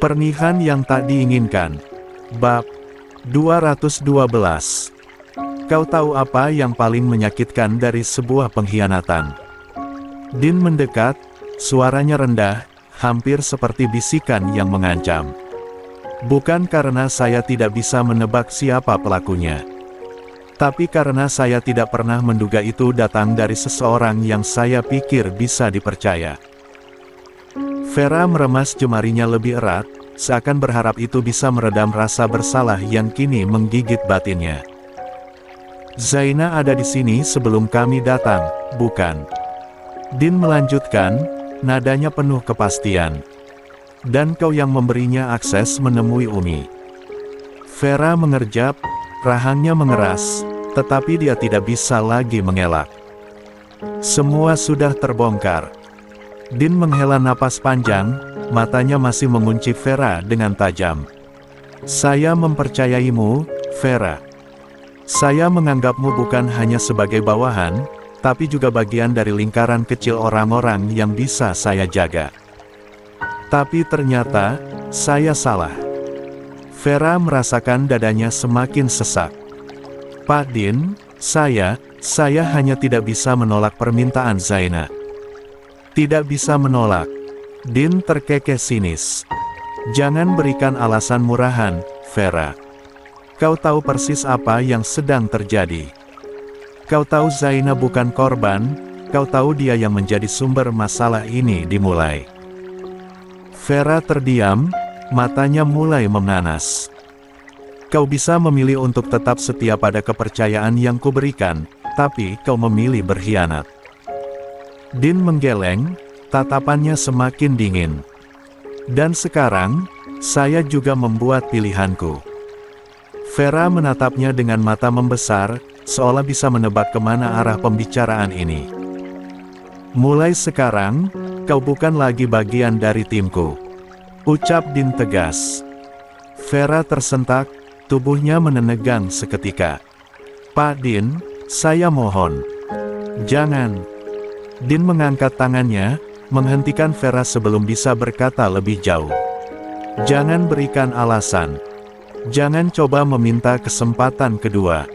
Pernikahan yang tak diinginkan. Bab 212. Kau tahu apa yang paling menyakitkan dari sebuah pengkhianatan? Din mendekat, suaranya rendah, hampir seperti bisikan yang mengancam. Bukan karena saya tidak bisa menebak siapa pelakunya, tapi karena saya tidak pernah menduga itu datang dari seseorang yang saya pikir bisa dipercaya. Vera meremas jemarinya lebih erat, seakan berharap itu bisa meredam rasa bersalah yang kini menggigit batinnya. Zaina ada di sini sebelum kami datang, bukan? Din melanjutkan, nadanya penuh kepastian. Dan kau yang memberinya akses menemui Umi. Vera mengerjap, rahangnya mengeras, tetapi dia tidak bisa lagi mengelak. Semua sudah terbongkar. Din menghela napas panjang, matanya masih mengunci Vera dengan tajam. Saya mempercayaimu, Vera. Saya menganggapmu bukan hanya sebagai bawahan, tapi juga bagian dari lingkaran kecil orang-orang yang bisa saya jaga. Tapi ternyata, saya salah. Vera merasakan dadanya semakin sesak. Pak Din, saya hanya tidak bisa menolak permintaan Zaina. Tidak bisa menolak. Din terkekeh sinis. Jangan berikan alasan murahan, Vera. Kau tahu persis apa yang sedang terjadi. Kau tahu Zaina bukan korban, kau tahu dia yang menjadi sumber masalah ini dimulai. Vera terdiam, matanya mulai memanas. Kau bisa memilih untuk tetap setia pada kepercayaan yang kuberikan, tapi kau memilih berkhianat. Din menggeleng, tatapannya semakin dingin. Dan sekarang, saya juga membuat pilihanku. Vera menatapnya dengan mata membesar, seolah bisa menebak kemana arah pembicaraan ini. Mulai sekarang, kau bukan lagi bagian dari timku, ucap Din tegas. Vera tersentak, tubuhnya menenegang seketika. Pak Din, saya mohon. Jangan. Din mengangkat tangannya, menghentikan Vera sebelum bisa berkata lebih jauh. Jangan berikan alasan. Jangan coba meminta kesempatan kedua.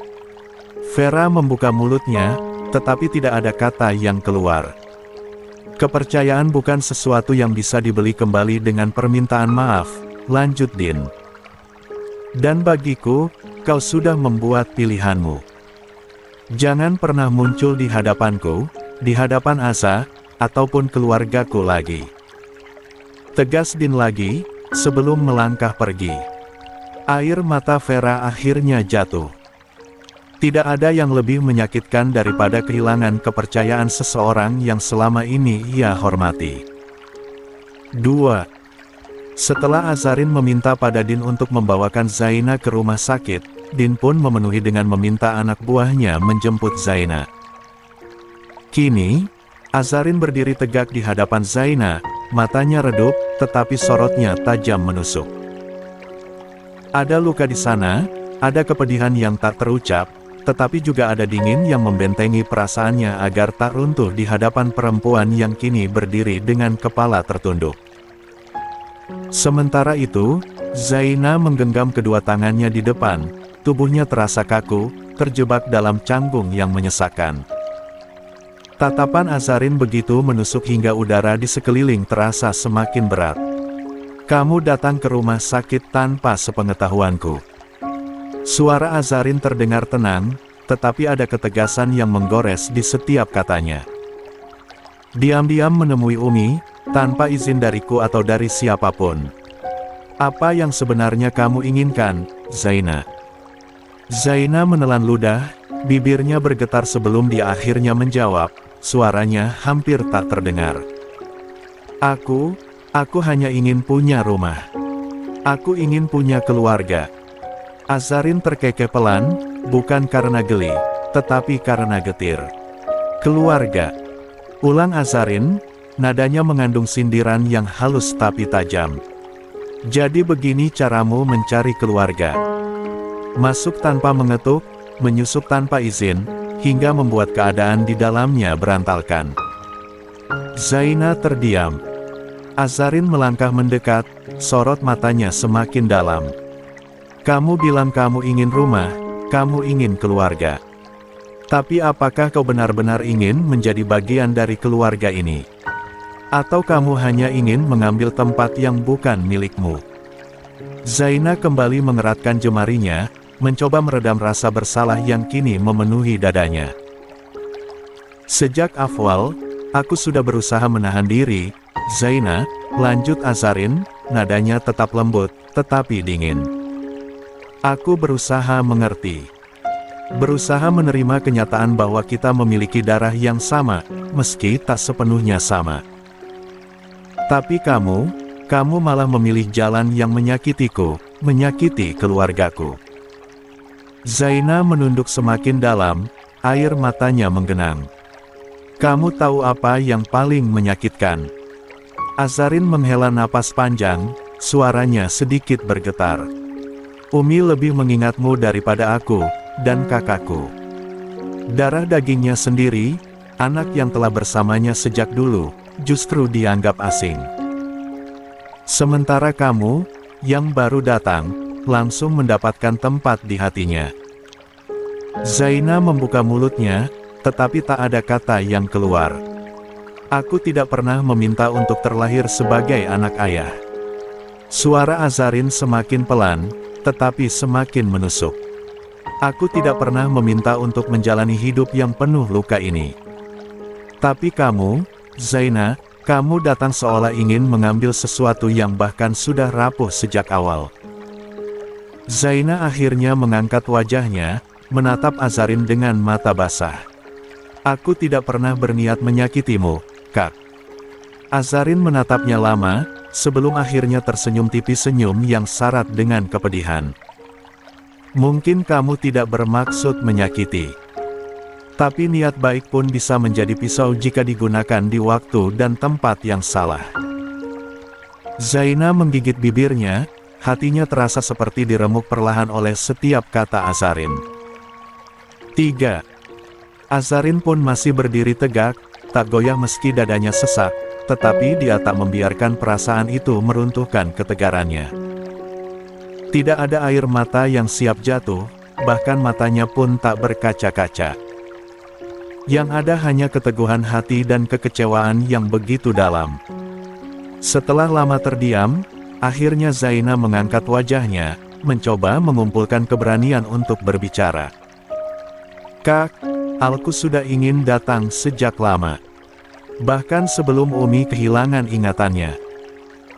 Vera membuka mulutnya, tetapi tidak ada kata yang keluar. Kepercayaan bukan sesuatu yang bisa dibeli kembali dengan permintaan maaf, lanjut Din. Dan bagiku, kau sudah membuat pilihanmu. Jangan pernah muncul di hadapanku, di hadapan Asa, ataupun keluargaku lagi. Tegas Din lagi, sebelum melangkah pergi. Air mata Vera akhirnya jatuh. Tidak ada yang lebih menyakitkan daripada kehilangan kepercayaan seseorang yang selama ini ia hormati. 2. Setelah Azarin meminta pada Din untuk membawakan Zaina ke rumah sakit, Din pun memenuhi dengan meminta anak buahnya menjemput Zaina. Kini, Azarin berdiri tegak di hadapan Zaina, matanya redup, tetapi sorotnya tajam menusuk. Ada luka di sana, ada kepedihan yang tak terucap, tetapi juga ada dingin yang membentengi perasaannya agar tak runtuh di hadapan perempuan yang kini berdiri dengan kepala tertunduk. Sementara itu, Zaina menggenggam kedua tangannya di depan, tubuhnya terasa kaku, terjebak dalam canggung yang menyesakkan. Tatapan Azarin begitu menusuk hingga udara di sekeliling terasa semakin berat. Kamu datang ke rumah sakit tanpa sepengetahuanku. Suara Azarin terdengar tenang, tetapi ada ketegasan yang menggores di setiap katanya. Diam-diam menemui Umi, tanpa izin dariku atau dari siapapun. Apa yang sebenarnya kamu inginkan, Zaina? Zaina menelan ludah, bibirnya bergetar sebelum dia akhirnya menjawab, suaranya hampir tak terdengar. Aku hanya ingin punya rumah. Aku ingin punya keluarga. Azarin terkekeh pelan, bukan karena geli, tetapi karena getir. Keluarga. Ulang Azarin, nadanya mengandung sindiran yang halus tapi tajam. Jadi begini caramu mencari keluarga. Masuk tanpa mengetuk, menyusup tanpa izin, hingga membuat keadaan di dalamnya berantakan. Zaina terdiam. Azarin melangkah mendekat, sorot matanya semakin dalam. Kamu bilang kamu ingin rumah, kamu ingin keluarga. Tapi apakah kau benar-benar ingin menjadi bagian dari keluarga ini? Atau kamu hanya ingin mengambil tempat yang bukan milikmu? Zaina kembali mengeratkan jemarinya, mencoba meredam rasa bersalah yang kini memenuhi dadanya. Sejak awal, aku sudah berusaha menahan diri, Zaina, lanjut Azarin, nadanya tetap lembut, tetapi dingin. Aku berusaha mengerti. Berusaha menerima kenyataan bahwa kita memiliki darah yang sama, meski tak sepenuhnya sama. Tapi kamu malah memilih jalan yang menyakitiku, menyakiti keluargaku. Zaina menunduk semakin dalam, air matanya menggenang. Kamu tahu apa yang paling menyakitkan? Azarin menghela napas panjang, suaranya sedikit bergetar. Umi lebih mengingatmu daripada aku, dan kakakku. Darah dagingnya sendiri, anak yang telah bersamanya sejak dulu, justru dianggap asing. Sementara kamu, yang baru datang, langsung mendapatkan tempat di hatinya. Zaina membuka mulutnya, tetapi tak ada kata yang keluar. Aku tidak pernah meminta untuk terlahir sebagai anak ayah. Suara Azarin semakin pelan, tetapi semakin menusuk. Aku tidak pernah meminta untuk menjalani hidup yang penuh luka ini. Tapi kamu, Zaina, kamu datang seolah ingin mengambil sesuatu yang bahkan sudah rapuh sejak awal. Zaina akhirnya mengangkat wajahnya, menatap Azarin dengan mata basah. Aku tidak pernah berniat menyakitimu, Kak. Azarin menatapnya lama, sebelum akhirnya tersenyum tipis, senyum yang syarat dengan kepedihan. Mungkin kamu tidak bermaksud menyakiti. Tapi niat baik pun bisa menjadi pisau jika digunakan di waktu dan tempat yang salah. Zaina menggigit bibirnya, hatinya terasa seperti diremuk perlahan oleh setiap kata Azarin. 3. Azarin pun masih berdiri tegak, tak goyah meski dadanya sesak, tetapi dia tak membiarkan perasaan itu meruntuhkan ketegarannya. Tidak ada air mata yang siap jatuh, bahkan matanya pun tak berkaca-kaca. Yang ada hanya keteguhan hati dan kekecewaan yang begitu dalam. Setelah lama terdiam, akhirnya Zaina mengangkat wajahnya, mencoba mengumpulkan keberanian untuk berbicara. Kak, aku sudah ingin datang sejak lama. Bahkan sebelum Umi kehilangan ingatannya.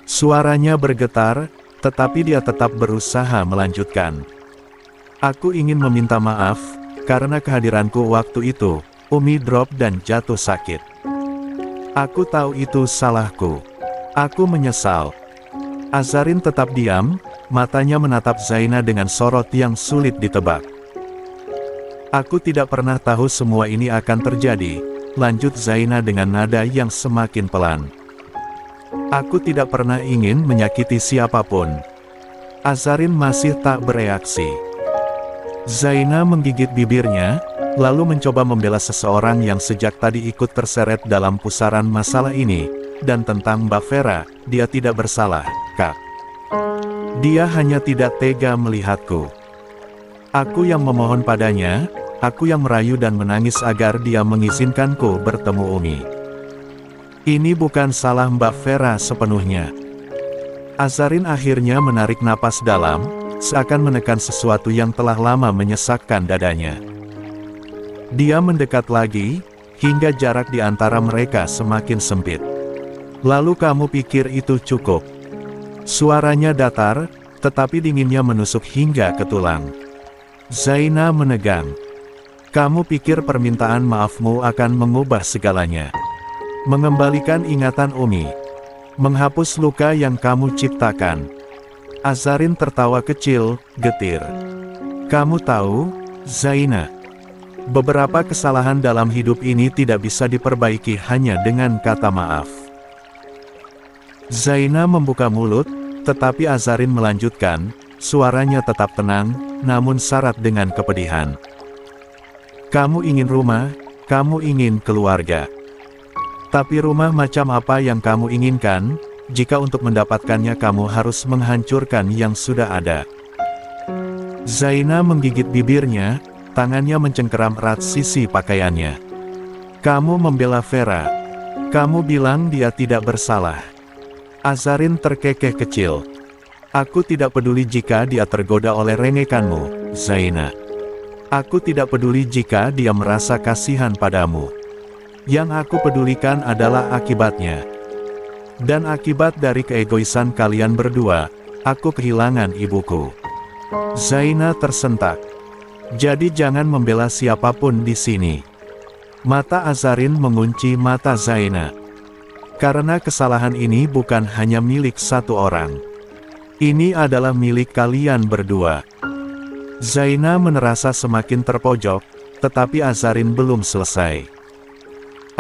Suaranya bergetar, tetapi dia tetap berusaha melanjutkan. Aku ingin meminta maaf, karena kehadiranku waktu itu, Umi drop dan jatuh sakit. Aku tahu itu salahku. Aku menyesal. Azarin tetap diam, matanya menatap Zaina dengan sorot yang sulit ditebak. Aku tidak pernah tahu semua ini akan terjadi, lanjut Zaina dengan nada yang semakin pelan. Aku tidak pernah ingin menyakiti siapapun. Azarin masih tak bereaksi. Zaina menggigit bibirnya, lalu mencoba membela seseorang yang sejak tadi ikut terseret dalam pusaran masalah ini, dan tentang Mbak Vera, dia tidak bersalah, Kak. Dia hanya tidak tega melihatku. Aku yang memohon padanya, aku yang merayu dan menangis agar dia mengizinkanku bertemu Umi. Ini bukan salah Mbak Vera sepenuhnya. Azarin akhirnya menarik napas dalam, seakan menekan sesuatu yang telah lama menyesakkan dadanya. Dia mendekat lagi, hingga jarak di antara mereka semakin sempit. Lalu kamu pikir itu cukup? Suaranya datar, tetapi dinginnya menusuk hingga ke tulang. Zaina menegang. Kamu pikir permintaan maafmu akan mengubah segalanya? Mengembalikan ingatan Umi? Menghapus luka yang kamu ciptakan? Azarin tertawa kecil, getir. Kamu tahu, Zaina, beberapa kesalahan dalam hidup ini tidak bisa diperbaiki hanya dengan kata maaf. Zaina membuka mulut, tetapi Azarin melanjutkan, suaranya tetap tenang, namun syarat dengan kepedihan. Kamu ingin rumah, kamu ingin keluarga. Tapi rumah macam apa yang kamu inginkan? jika untuk mendapatkannya kamu harus menghancurkan yang sudah ada. Zaina menggigit bibirnya, tangannya mencengkeram erat sisi pakaiannya. Kamu membela Vera. Kamu bilang dia tidak bersalah. Azarin terkekeh kecil. Aku tidak peduli jika dia tergoda oleh rengekanmu, Zaina. Aku tidak peduli jika dia merasa kasihan padamu. Yang aku pedulikan adalah akibatnya. Dan akibat dari keegoisan kalian berdua, aku kehilangan ibuku. Zaina tersentak. Jadi jangan membela siapapun di sini. Mata Azarin mengunci mata Zaina. Karena kesalahan ini bukan hanya milik satu orang. Ini adalah milik kalian berdua. Zaina merasa semakin terpojok, tetapi Azarin belum selesai.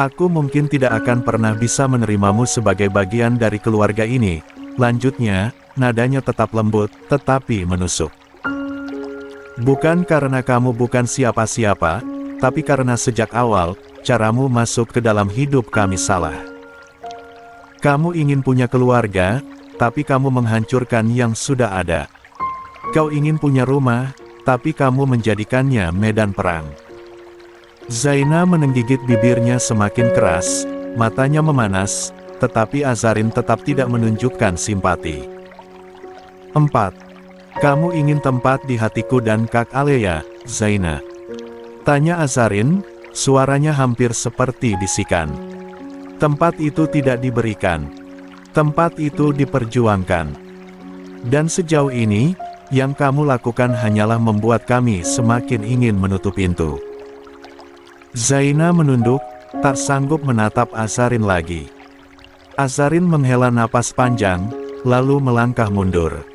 Aku mungkin tidak akan pernah bisa menerimamu sebagai bagian dari keluarga ini, lanjutnya, nadanya tetap lembut, tetapi menusuk. Bukan karena kamu bukan siapa-siapa, tapi karena sejak awal, caramu masuk ke dalam hidup kami salah. Kamu ingin punya keluarga, tapi kamu menghancurkan yang sudah ada. Kau ingin punya rumah, tapi kamu menjadikannya medan perang. Zaina menenggigit bibirnya semakin keras, matanya memanas, tetapi Azarin tetap tidak menunjukkan simpati. 4. Kamu ingin tempat di hatiku dan Kak Aleya, Zaina? Tanya Azarin, suaranya hampir seperti bisikan. Tempat itu tidak diberikan. Tempat itu diperjuangkan. Dan sejauh ini, yang kamu lakukan hanyalah membuat kami semakin ingin menutup pintu. Zaina menunduk, tak sanggup menatap Azarin lagi. Azarin menghela napas panjang, lalu melangkah mundur.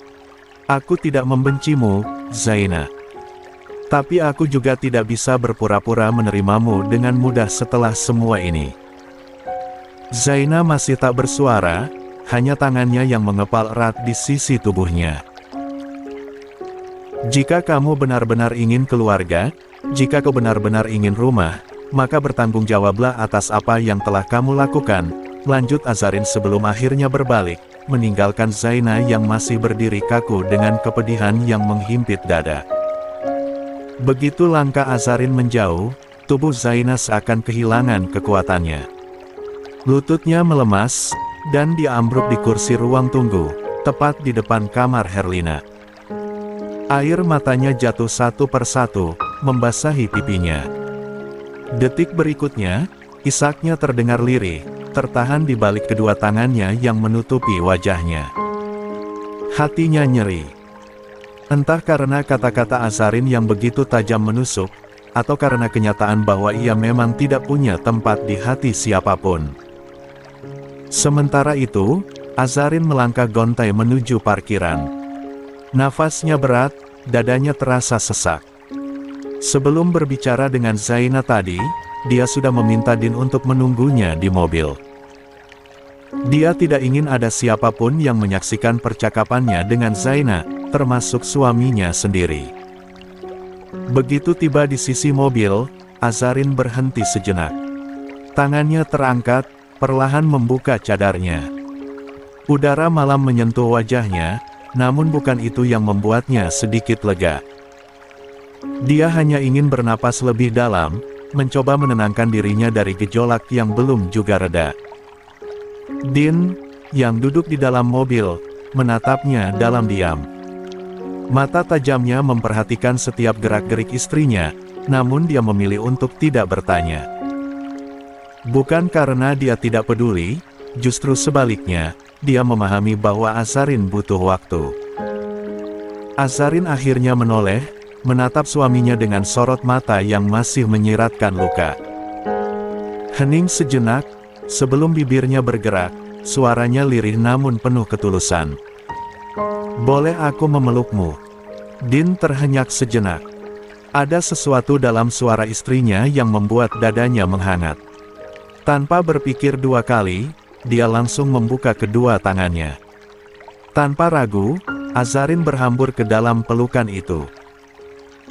Aku tidak membencimu, Zaina. Tapi aku juga tidak bisa berpura-pura menerimamu dengan mudah setelah semua ini. Zaina masih tak bersuara, hanya tangannya yang mengepal erat di sisi tubuhnya. Jika kamu benar-benar ingin keluarga, jika kau benar-benar ingin rumah, maka bertanggung jawablah atas apa yang telah kamu lakukan, lanjut Azarin sebelum akhirnya berbalik, meninggalkan Zaina yang masih berdiri kaku dengan kepedihan yang menghimpit dada. Begitu langkah Azarin menjauh, tubuh Zaina seakan kehilangan kekuatannya. Lututnya melemas, dan dia ambruk di kursi ruang tunggu, tepat di depan kamar Herlina. Air matanya jatuh satu persatu, membasahi pipinya. Detik berikutnya, isaknya terdengar lirih, tertahan di balik kedua tangannya yang menutupi wajahnya. Hatinya nyeri. Entah karena kata-kata Azarin yang begitu tajam menusuk, atau karena kenyataan bahwa ia memang tidak punya tempat di hati siapapun. Sementara itu, Azarin melangkah gontai menuju parkiran. Nafasnya berat, dadanya terasa sesak. Sebelum berbicara dengan Zaina tadi, dia sudah meminta Din untuk menunggunya di mobil. Dia tidak ingin ada siapapun yang menyaksikan percakapannya dengan Zaina, termasuk suaminya sendiri. Begitu tiba di sisi mobil, Azarin berhenti sejenak. Tangannya terangkat, perlahan membuka cadarnya. Udara malam menyentuh wajahnya, namun bukan itu yang membuatnya sedikit lega. Dia hanya ingin bernapas lebih dalam, mencoba menenangkan dirinya dari gejolak yang belum juga reda. Din, yang duduk di dalam mobil, menatapnya dalam diam. Mata tajamnya memperhatikan setiap gerak-gerik istrinya, namun dia memilih untuk tidak bertanya. Bukan karena dia tidak peduli, justru sebaliknya, dia memahami bahwa Azarin butuh waktu. Azarin akhirnya menoleh, menatap suaminya dengan sorot mata yang masih menyiratkan luka. Hening sejenak, sebelum bibirnya bergerak, suaranya lirih namun penuh ketulusan. Boleh aku memelukmu? Din terhenyak sejenak. Ada sesuatu dalam suara istrinya yang membuat dadanya menghangat. Tanpa berpikir dua kali, dia langsung membuka kedua tangannya. Tanpa ragu, Azarin berhambur ke dalam pelukan itu.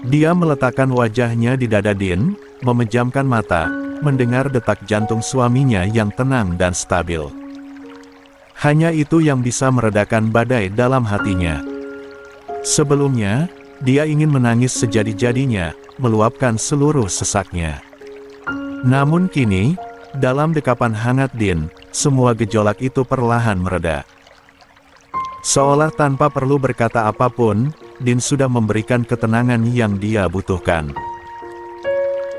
Dia meletakkan wajahnya di dada Din, memejamkan mata, mendengar detak jantung suaminya yang tenang dan stabil. Hanya itu yang bisa meredakan badai dalam hatinya. Sebelumnya, dia ingin menangis sejadi-jadinya, meluapkan seluruh sesaknya. Namun kini, dalam dekapan hangat Din, semua gejolak itu perlahan mereda. Seolah tanpa perlu berkata apapun, Din sudah memberikan ketenangan yang dia butuhkan.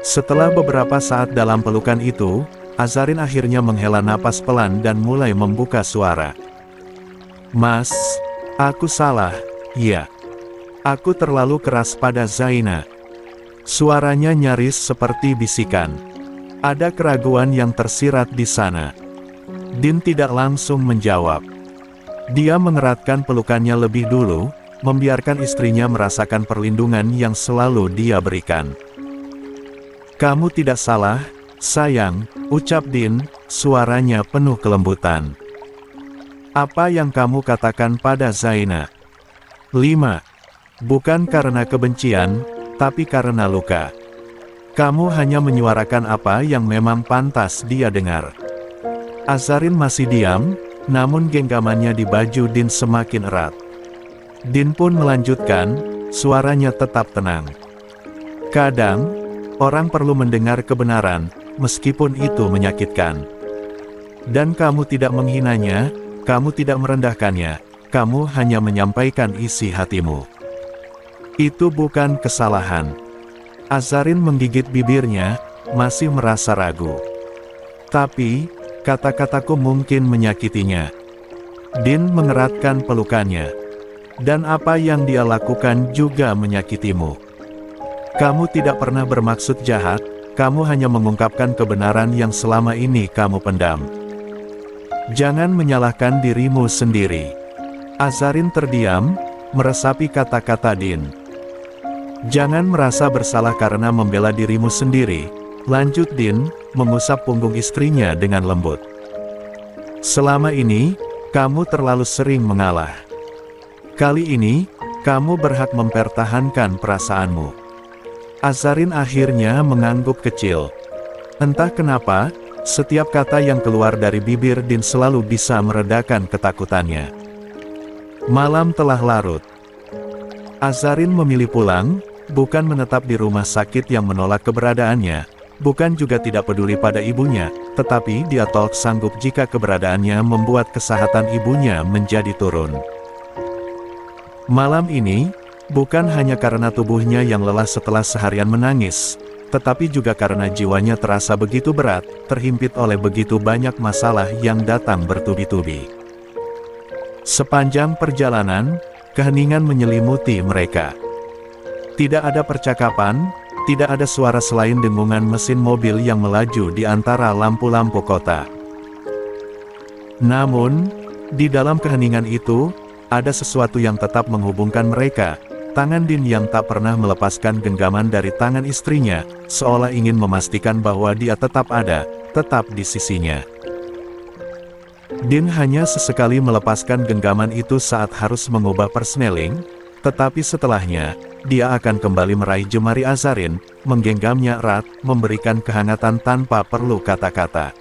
Setelah beberapa saat dalam pelukan itu, Azarin akhirnya menghela napas pelan dan mulai membuka suara. "Mas, aku salah, ya. Aku terlalu keras pada Zaina." Suaranya nyaris seperti bisikan. Ada keraguan yang tersirat di sana. Din tidak langsung menjawab. Dia mengeratkan pelukannya lebih dulu, membiarkan istrinya merasakan perlindungan yang selalu dia berikan. "Kamu tidak salah, sayang," ucap Din, suaranya penuh kelembutan. "Apa yang kamu katakan pada Zaina? 5. Bukan karena kebencian, tapi karena luka. Kamu hanya menyuarakan apa yang memang pantas dia dengar." Azarin masih diam, namun genggamannya di baju Din semakin erat. Din pun melanjutkan, suaranya tetap tenang. "Kadang, orang perlu mendengar kebenaran, meskipun itu menyakitkan. Dan kamu tidak menghinanya, kamu tidak merendahkannya, kamu hanya menyampaikan isi hatimu. Itu bukan kesalahan." Azarin menggigit bibirnya, masih merasa ragu. "Tapi, kata-kataku mungkin menyakitinya." Din mengeratkan pelukannya. "Dan apa yang dia lakukan juga menyakitimu. Kamu tidak pernah bermaksud jahat, kamu hanya mengungkapkan kebenaran yang selama ini kamu pendam. Jangan menyalahkan dirimu sendiri." Azarin terdiam, meresapi kata-kata Din. "Jangan merasa bersalah karena membela dirimu sendiri," lanjut Din, mengusap punggung istrinya dengan lembut. "Selama ini, kamu terlalu sering mengalah. Kali ini, kamu berhak mempertahankan perasaanmu." Azarin akhirnya mengangguk kecil. Entah kenapa, setiap kata yang keluar dari bibir Din selalu bisa meredakan ketakutannya. Malam telah larut. Azarin memilih pulang, bukan menetap di rumah sakit yang menolak keberadaannya, bukan juga tidak peduli pada ibunya, tetapi dia tolak sanggup jika keberadaannya membuat kesehatan ibunya menjadi turun. Malam ini, bukan hanya karena tubuhnya yang lelah setelah seharian menangis, tetapi juga karena jiwanya terasa begitu berat, terhimpit oleh begitu banyak masalah yang datang bertubi-tubi. Sepanjang perjalanan, keheningan menyelimuti mereka. Tidak ada percakapan, tidak ada suara selain dengungan mesin mobil yang melaju di antara lampu-lampu kota. Namun, di dalam keheningan itu, ada sesuatu yang tetap menghubungkan mereka. Tangan Din yang tak pernah melepaskan genggaman dari tangan istrinya, seolah ingin memastikan bahwa dia tetap ada, tetap di sisinya. Din hanya sesekali melepaskan genggaman itu saat harus mengubah persneling, tetapi setelahnya, dia akan kembali meraih jemari Azarin, menggenggamnya erat, memberikan kehangatan tanpa perlu kata-kata.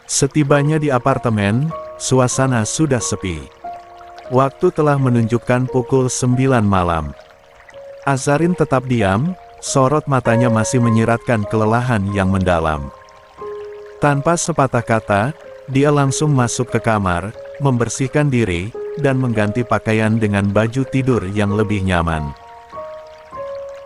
Setibanya di apartemen, suasana sudah sepi. Waktu telah menunjukkan pukul 9 malam. Azarin tetap diam, sorot matanya masih menyiratkan kelelahan yang mendalam. Tanpa sepatah kata, dia langsung masuk ke kamar, membersihkan diri, dan mengganti pakaian dengan baju tidur yang lebih nyaman.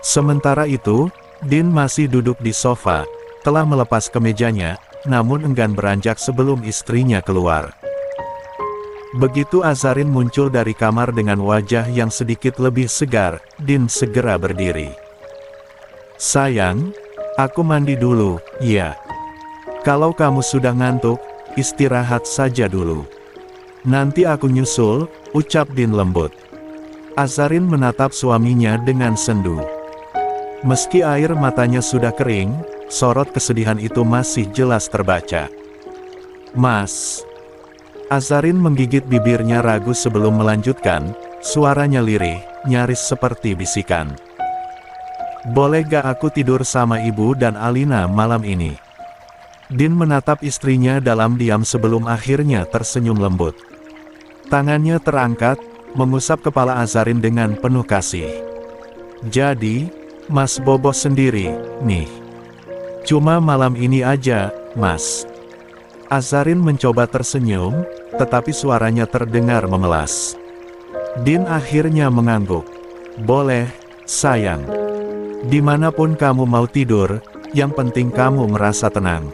Sementara itu, Din masih duduk di sofa, telah melepas kemejanya, namun enggan beranjak sebelum istrinya keluar. Begitu Azarin muncul dari kamar dengan wajah yang sedikit lebih segar, Din segera berdiri. "Sayang, aku mandi dulu, ya. Kalau kamu sudah ngantuk, istirahat saja dulu. Nanti aku nyusul," ucap Din lembut. Azarin menatap suaminya dengan sendu. Meski air matanya sudah kering, sorot kesedihan itu masih jelas terbaca. "Mas." Azarin menggigit bibirnya ragu sebelum melanjutkan, suaranya lirih, nyaris seperti bisikan. "Boleh gak aku tidur sama ibu dan Alina malam ini?" Din menatap istrinya dalam diam sebelum akhirnya tersenyum lembut. Tangannya terangkat, mengusap kepala Azarin dengan penuh kasih. Jadi, Mas Bobo sendiri, nih. Cuma malam ini aja, Mas. Azarin mencoba tersenyum, tetapi suaranya terdengar memelas. Din akhirnya mengangguk. Boleh, sayang. Dimanapun kamu mau tidur, yang penting kamu merasa tenang.